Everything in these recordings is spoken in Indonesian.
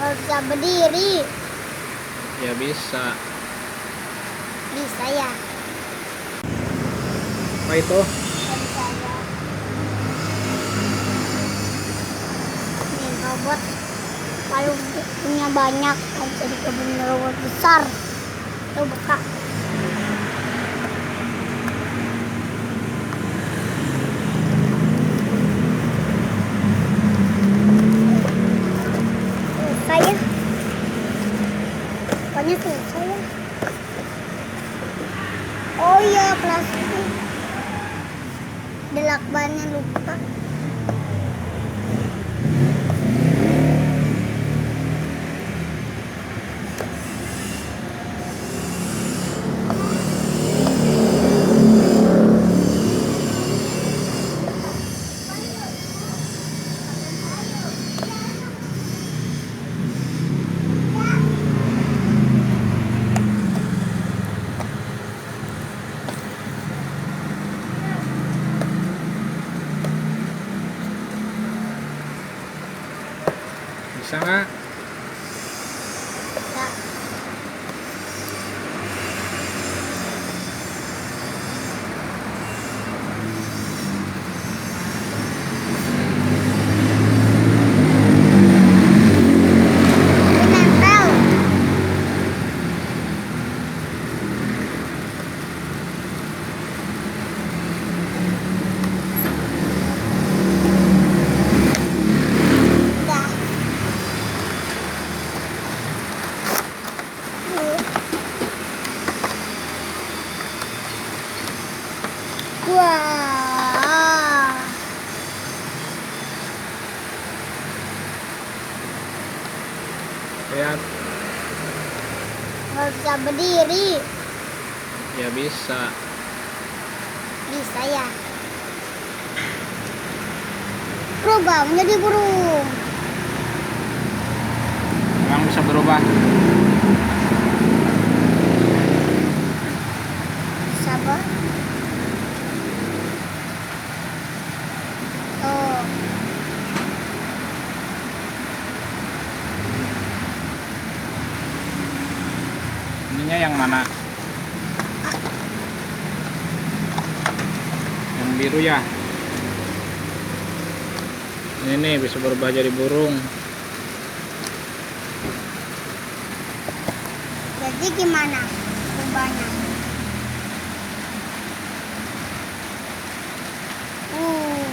Nggak bisa berdiri. Ya bisa. Bisa ya. Apa itu? Nggak bisa ya. Nih robot kalau punya banyak kan jadi kebun robot besar. Tuh buka. Selesai ya. Pokoknya selesai ya. Oh iya, plastik. Lakbannya lupa. Bisa nggak? Ya. Nempel. Udah. Wah. Lihat. Nggak bisa berdiri. Ya bisa. Bisa ya. Berubah menjadi burung. Emang bisa berubah? Sabar. Oh. Ininya yang mana? Yang biru ya? Ini nih bisa berubah jadi burung. Jadi gimana berubahnya? Uh.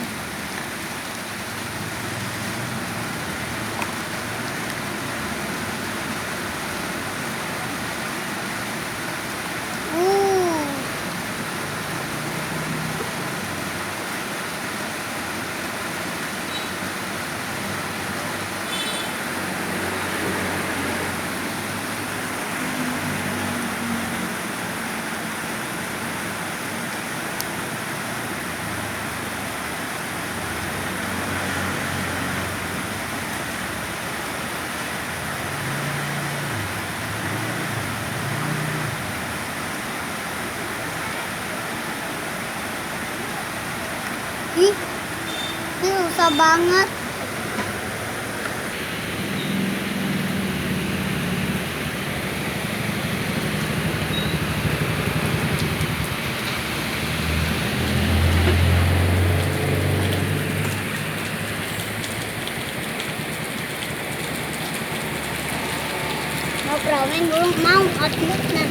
Uh. Ih, ini susah banget. Mau perawain dulu, mau outletnya.